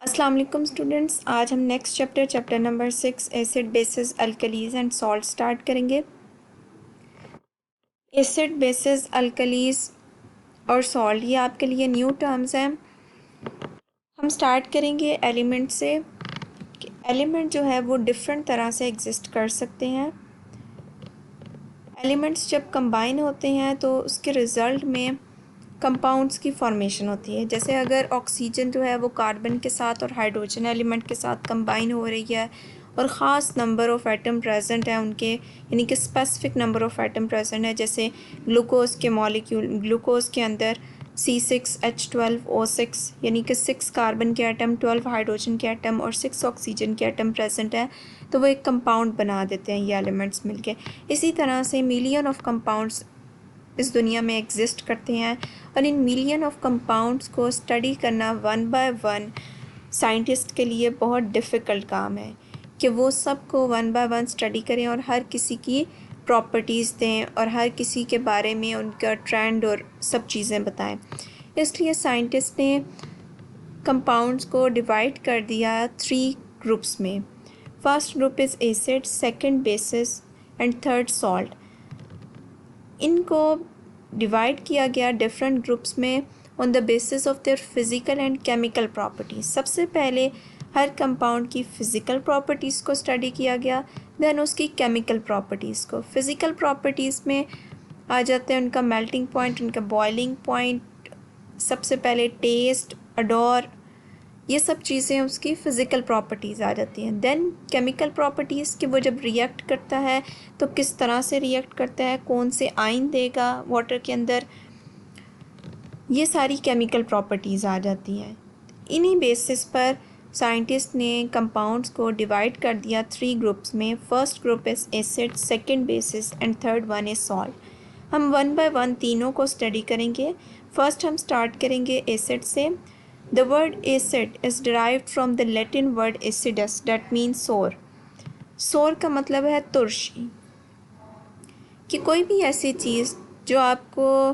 अस्सलाम वालेकुम स्टूडेंट्स, आज हम next chapter number 6 acid basis alkalis and salt start करेंगे। एसिड बेसिस अल्कलीज और सॉल्ट ये आपके लिए न्यू टर्म्स हैं। हम स्टार्ट करेंगे एलिमेंट से। एलिमेंट जो है वो डिफरेंट तरह से एग्जिस्ट कर सकते हैं। एलिमेंट्स जब कंबाइन होते हैं तो उसके रिज़ल्ट में कंपाउंड्स की फॉर्मेशन होती है। जैसे अगर ऑक्सीजन जो है वो कार्बन के साथ और हाइड्रोजन एलिमेंट के साथ कंबाइन हो रही है और ख़ास नंबर ऑफ़ एटम प्रेजेंट है उनके, यानी कि specific number of atom present है। जैसे ग्लूकोज़ के मॉलिक्यूल, ग्लूकोज़ के अंदर C6H12O6 यानी कि 6 कार्बन के एटम, 12 हाइड्रोजन के एटम और 6 ऑक्सीजन के एटम प्रेजेंट है, तो वो एक कंपाउंड बना देते हैं ये एलिमेंट्स मिलके। इसी तरह से मिलियन ऑफ कंपाउंड्स इस दुनिया में एग्जिस्ट करते हैं और इन मिलियन ऑफ कंपाउंड्स को स्टडी करना वन बाय वन साइंटिस्ट के लिए बहुत डिफ़िकल्ट काम है कि वो सबको वन बाय वन स्टडी करें और हर किसी की प्रॉपर्टीज़ दें और हर किसी के बारे में उनका ट्रेंड और सब चीज़ें बताएं। इसलिए साइंटिस्ट ने कंपाउंड्स को डिवाइड कर दिया 3 ग्रुप्स में। First group is acid, second basis and third salt. इनको डिवाइड किया गया डिफरेंट ग्रुप्स में on the basis of their physical and chemical properties. सबसे पहले हर कंपाउंड की फ़िज़िकल प्रॉपर्टीज़ को स्टडी किया गया, देन उसकी केमिकल प्रॉपर्टीज़ को। फ़िज़िकल प्रॉपर्टीज़ में आ जाते हैं उनका मेल्टिंग पॉइंट, उनका बॉइलिंग पॉइंट, सबसे पहले टेस्ट, अडोर, ये सब चीज़ें उसकी फ़िज़िकल प्रॉपर्टीज़ आ जाती हैं। देन केमिकल प्रॉपर्टीज़ कि वो जब रिएक्ट करता है तो किस तरह से रिएक्ट करता है, कौन से आयन देगा वाटर के अंदर, ये सारी केमिकल प्रॉपर्टीज़ आ जाती हैं। इन्हीं बेसिस पर साइंटिस्ट ने कंपाउंड्स को डिवाइड कर दिया 3 ग्रुप्स में। First group is acid, second basis and third one is salt. हम वन बाय वन तीनों को स्टडी करेंगे। फर्स्ट हम स्टार्ट करेंगे एसिड से। The word acid is derived from the Latin word acidus that means sour. sour का मतलब है तुर्शी, कि कोई भी ऐसी चीज़ जो आपको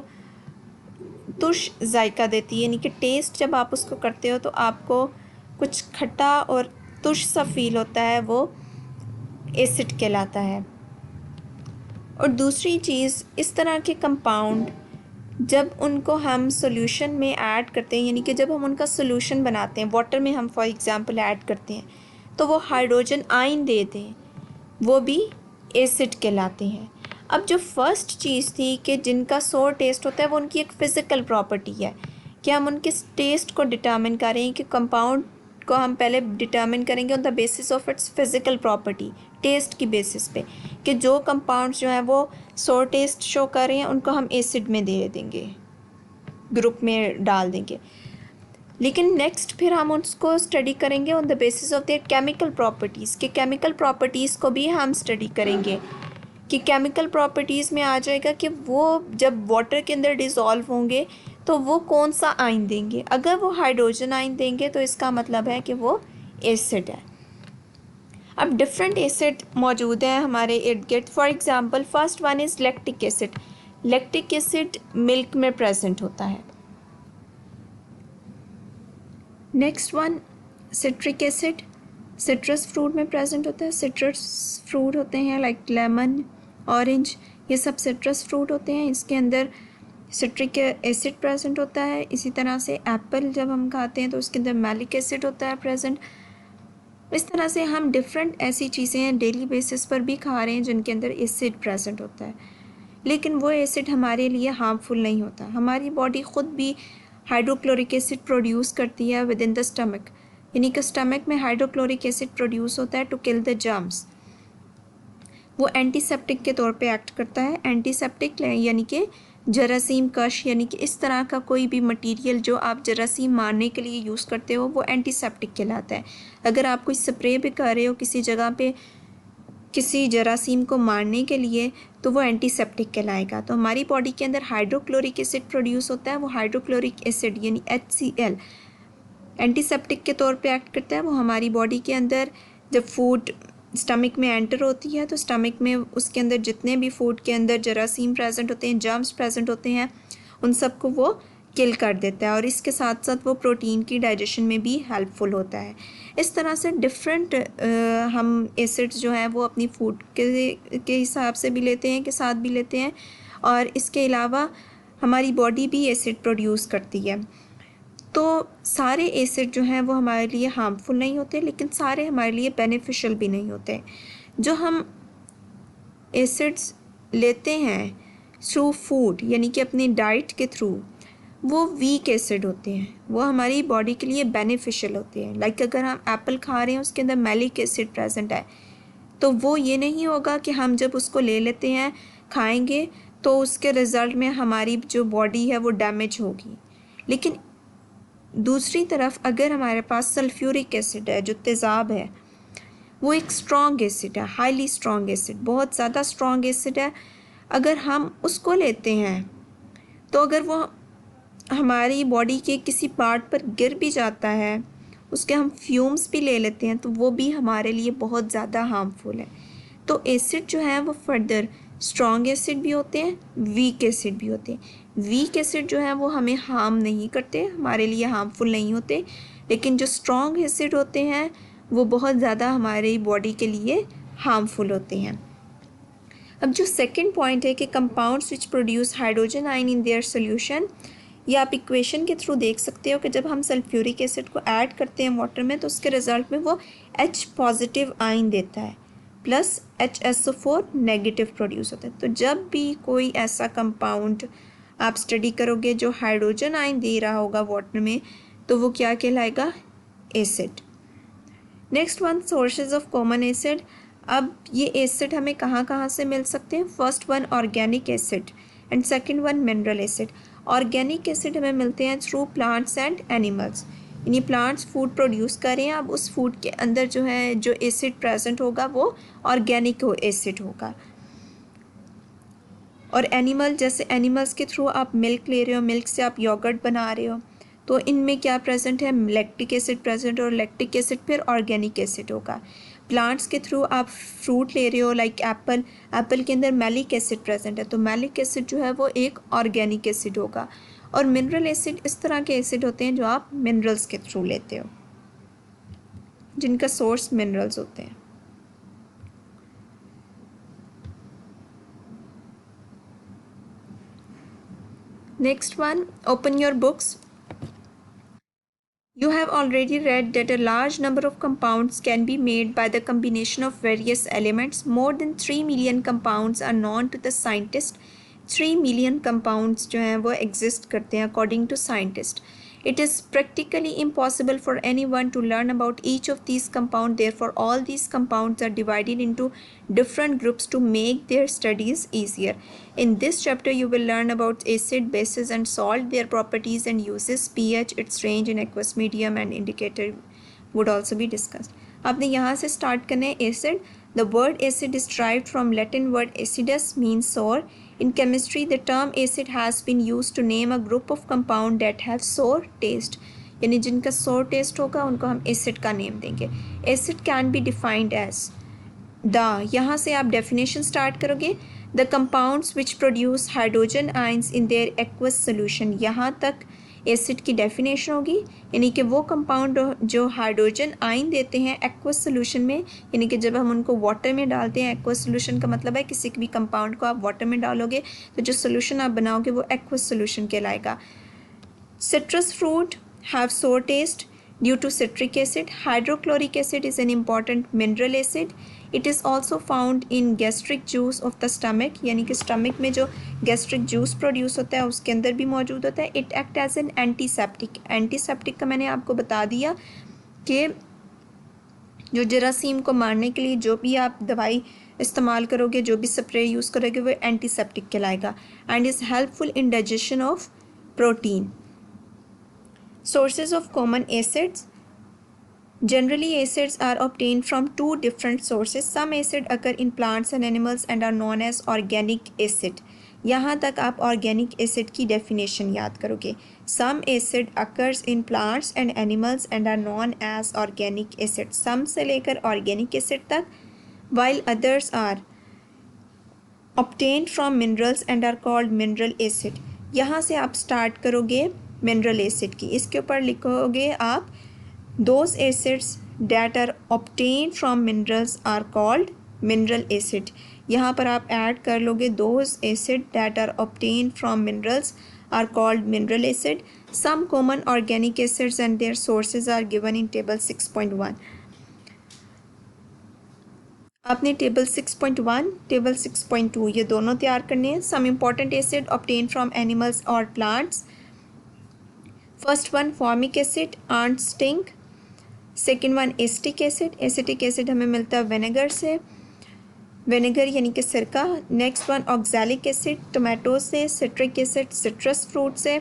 तुर्श जायका देती है, यानी कि टेस्ट जब आप उसको करते हो तो आपको कुछ खट्टा और तुर्श सा फील होता है, वो एसिड कहलाता है। और दूसरी चीज़, इस तरह के कंपाउंड जब उनको हम सॉल्यूशन में ऐड करते हैं, यानी कि जब हम उनका सॉल्यूशन बनाते हैं, वाटर में हम फॉर एग्जांपल ऐड करते हैं, तो वो हाइड्रोजन आयन देते हैं, वो भी एसिड कहलाते हैं। अब जो फर्स्ट चीज़ थी कि जिनका सोर टेस्ट होता है, वो उनकी एक फ़िज़िकल प्रॉपर्टी है कि हम उनके टेस्ट को डिटर्मिन करें, कि कंपाउंड को हम पहले डिटर्मिन करेंगे on the basis of its physical property, test की बेसिस पे, कि जो कंपाउंड्स जो हैं वो सोर टेस्ट शो कर रहे हैं उनको हम एसिड में दे देंगे, ग्रुप में डाल देंगे। लेकिन नेक्स्ट फिर हम उसको स्टडी करेंगे on the basis of their chemical properties, कि केमिकल प्रॉपर्टीज़ को भी हम स्टडी करेंगे, कि केमिकल प्रॉपर्टीज़ में आ जाएगा कि वो जब वाटर के अंदर डिज़ोल्व होंगे तो वो कौन सा आयन देंगे। अगर वो हाइड्रोजन आयन देंगे तो इसका मतलब है कि वो एसिड है। अब डिफरेंट एसिड मौजूद हैं हमारे इर्द गिर्द। For example first one is lactic acid. Lactic acid milk में प्रेजेंट होता है। Next one citric acid, citrus fruit में प्रेजेंट होता है। सिट्रस फ्रूट होते हैं लाइक लेमन, ऑरेंज, ये सब सिट्रस फ्रूट होते हैं, इसके अंदर सिट्रिक एसिड प्रेजेंट होता है। इसी तरह से एप्पल जब हम खाते हैं तो उसके अंदर मैलिक एसिड होता है प्रेजेंट। इस तरह से हम डिफरेंट ऐसी चीज़ें डेली बेसिस पर भी खा रहे हैं जिनके अंदर एसिड प्रेजेंट होता है, लेकिन वो एसिड हमारे लिए हार्मफुल नहीं होता। हमारी बॉडी ख़ुद भी हाइड्रोक्लोरिक एसिड प्रोड्यूस करती है विद इन द स्टमक, यानी कि स्टमक में हाइड्रोक्लोरिक एसिड प्रोड्यूस होता है टू किल द जर्म्स। वो एंटीसेप्टिक के तौर पे एक्ट करता है। एंटीसेप्टिक यानी कि जरासीम कश, यानी कि इस तरह का कोई भी मटेरियल जो आप जरासीम मारने के लिए यूज़ करते हो वो एंटीसेप्टिक कहलाता है। अगर आप कोई स्प्रे भी कर रहे हो किसी जगह पे किसी जरासीम को मारने के लिए तो वो एंटीसेप्टिक कहलाएगा। तो हमारी बॉडी के अंदर हाइड्रोक्लोरिक एसिड प्रोड्यूस होता है। वो हाइड्रोक्लोरिक एसिड यानी HCl एंटीसेप्टिक के तौर पे एक्ट करता है। वो हमारी बॉडी के अंदर जब फूड स्टमक में एंटर होती है तो स्टमक में उसके अंदर जितने भी फूड के अंदर जरासीम प्रेजेंट होते हैं, जर्म्स प्रेजेंट होते हैं, उन सबको वो किल कर देता है और इसके साथ साथ वो प्रोटीन की डाइजेशन में भी हेल्पफुल होता है। इस तरह से डिफरेंट हम एसिड्स जो हैं वो अपनी फूड के हिसाब से भी लेते हैं, के साथ भी लेते हैं, और इसके अलावा हमारी बॉडी भी एसिड प्रोड्यूस करती है। तो सारे एसिड जो हैं वो हमारे लिए हार्मफुल नहीं होते, लेकिन सारे हमारे लिए बेनिफिशियल भी नहीं होते। जो हम एसिड्स लेते हैं थ्रू फूड यानी कि अपनी डाइट के थ्रू, वो वीक एसिड होते हैं, वो हमारी बॉडी के लिए बेनिफिशियल होते हैं। लाइक अगर हम एप्पल खा रहे हैं उसके अंदर मैलिक एसिड प्रेजेंट है, तो वो ये नहीं होगा कि हम जब उसको ले लेते हैं खाएंगे तो उसके रिज़ल्ट में हमारी जो बॉडी है वो डैमेज होगी। लेकिन दूसरी तरफ अगर हमारे पास सल्फ्यूरिक एसिड है जो तेज़ाब है, वो एक स्ट्रॉन्ग एसिड है, हाईली स्ट्रॉन्ग एसिड, बहुत ज़्यादा स्ट्रॉन्ग एसिड है। अगर हम उसको लेते हैं तो अगर वो हमारी बॉडी के किसी पार्ट पर गिर भी जाता है, उसके हम फ्यूम्स भी ले लेते हैं, तो वो भी हमारे लिए बहुत ज़्यादा हार्मफुल है। तो एसिड जो है वो फर्दर स्ट्रॉन्ग एसिड भी होते हैं, वीक एसिड भी होते हैं। वीक एसिड जो है वो हमें हार्म नहीं करते, हमारे लिए हार्मफुल नहीं होते, लेकिन जो स्ट्रॉन्ग एसिड होते हैं वो बहुत ज़्यादा हमारी बॉडी के लिए हार्मफुल होते हैं। अब जो सेकंड पॉइंट है कि compounds which produce hydrogen ion in their solution, ये आप इक्वेशन के थ्रू देख सकते हो कि जब हम सल्फ्यूरिक एसिड को ऐड करते हैं वाटर में तो उसके रिज़ल्ट में वो H पॉजिटिव आयन देता है प्लस HSO4 नेगेटिव प्रोड्यूस होता है। तो जब भी कोई ऐसा कंपाउंड आप स्टडी करोगे जो हाइड्रोजन आयन दे रहा होगा वाटर में, तो वो क्या कहलाएगा? Acid. Next one, sources of common acid. अब ये एसिड हमें कहाँ कहाँ से मिल सकते हैं? First one organic acid and second one mineral acid. Organic acid हमें मिलते हैं थ्रू प्लांट्स एंड एनिमल्स, यानी प्लांट्स फूड प्रोड्यूस कर रहे हैं, अब उस फूड के अंदर जो है जो एसिड प्रेजेंट होगा वो ऑर्गेनिक एसिड होगा। और एनिमल, जैसे एनिमल्स के थ्रू आप मिल्क ले रहे हो, मिल्क से आप योगर्ट बना रहे हो, तो इनमें क्या प्रेजेंट है? लैक्टिक एसिड प्रेजेंट, और लैक्टिक एसिड फिर ऑर्गेनिक एसिड होगा। प्लांट्स के थ्रू आप फ्रूट ले रहे हो लाइक एप्पल, एप्पल के अंदर मैलिक एसिड प्रेजेंट है, तो मैलिक एसिड जो है वो एक ऑर्गेनिक एसिड होगा। और मिनरल एसिड इस तरह के एसिड होते हैं जो आप मिनरल्स के थ्रू लेते हो, जिनका सोर्स मिनरल्स होते हैं। Next one, open your books. You have already read that a large number of compounds can be made by the combination of various elements. More than 3 million compounds are known to the scientists. 3 million compounds जो हैं वो exist करते हैं according to scientists. It is practically impossible for anyone to learn about each of these compounds. Therefore, all these compounds are divided into different groups to make their studies easier. In this chapter, you will learn about acid, bases, and salt, their properties and uses, pH, its range in aqueous medium, and indicator would also be discussed. आपने यहाँ से start करना है acid. The word acid is derived from Latin word acidus, means sour. In chemistry, the term acid has been used to name a group of compound that have sour taste. यानी जिनका sour taste होगा उनको हम acid का name देंगे. Acid can be defined as the, यहाँ से आप definition start करोगे, the compounds which produce hydrogen ions in their aqueous solution. यहाँ तक एसिड की डेफिनेशन होगी, यानी कि वो कंपाउंड जो हाइड्रोजन आयन देते हैं एक्वस सोल्यूशन में, यानी कि जब हम उनको वाटर में डालते हैं, एक्वस सोल्यूशन का मतलब है किसी भी कंपाउंड को आप वाटर में डालोगे तो जो सोल्यूशन आप बनाओगे वो एक्वस सोल्यूशन कहलाएगा। Citrus fruit have sour taste due to citric acid. Hydrochloric acid is an important mineral acid. It is also found in gastric juice of the stomach, यानी कि स्टमक में जो गैस्ट्रिक जूस प्रोड्यूस होता है उसके अंदर भी मौजूद होता है. It act as an antiseptic. Antiseptic का मैंने आपको बता दिया कि जो जरासीम को मारने के लिए जो भी आप दवाई इस्तेमाल करोगे, जो भी स्प्रे यूज़ करोगे, वो एंटीसेप्टिक कहलाएगा. And is helpful in digestion of protein. Sources of common acids. Generally, acids are obtained from two different sources. Some acid occur in plants and animals and are known as organic acid. यहाँ तक आप organic acid की definition याद करोगे. Some acid occurs in plants and animals and are known as organic acid. Some से लेकर organic acid तक, while others are obtained from minerals and are called mineral acid. यहाँ से आप start करोगे मिनरल एसिड की। इसके ऊपर लिखोगे आप those acids that are obtain from minerals are called mineral acid. यहाँ पर आप ऐड कर लोगे those acid that are obtain from minerals are called mineral acid. Some common organic acids and their sources are given in table 6.1। आपने table 6.1 table 6.2 ये दोनों तैयार करने हैं। Some important acid obtain from animals और plants. First one formic acid ant sting. Second one acetic acid. Acetic acid हमें मिलता है विनेगर से, विनेगर यानी कि सिरका। Next one oxalic acid tomato से। सिट्रिक एसिड सिट्रस फ्रूट से।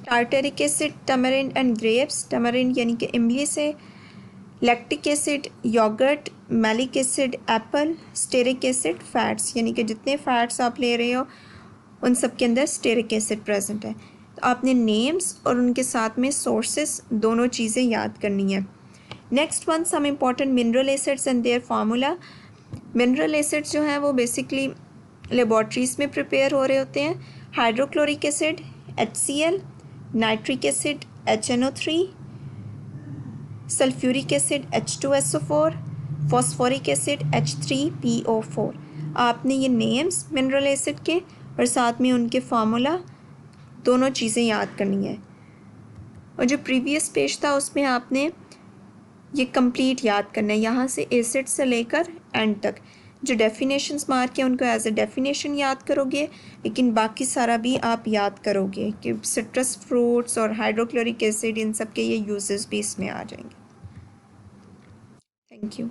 Tartaric acid tamarind and grapes, tamarind यानी कि इमली से। Lactic acid yoghurt. Malic acid apple. Stearic acid fats, यानी कि जितने फैट्स आप ले रहे हो उन सब के अंदर स्टेरिक एसिड प्रेजेंट है। तो आपने नेम्स और उनके साथ में सोर्सेस दोनों चीज़ें याद करनी है। Next one some important mineral acids and their formula. Mineral acids जो हैं वो बेसिकली लेबॉर्ट्रीज़ में प्रिपेयर हो रहे होते हैं। Hydrochloric acid HCl, nitric acid HNO3, sulphuric acid H2SO4, phosphoric acid H3PO4। आपने ये नेम्स मिनरल एसिड के और साथ में उनके फार्मूला दोनों चीज़ें याद करनी है। और जो प्रीवियस पेज था उसमें आपने ये कंप्लीट याद करना है, यहाँ से एसिड से लेकर एंड तक। जो डेफिनेशंस मार्क है उनको एज ए डेफिनेशन याद करोगे, लेकिन बाकी सारा भी आप याद करोगे कि सिट्रस फ्रूट्स और हाइड्रोक्लोरिक एसिड इन सब के ये यूजेस भी इसमें आ जाएंगे। Thank you.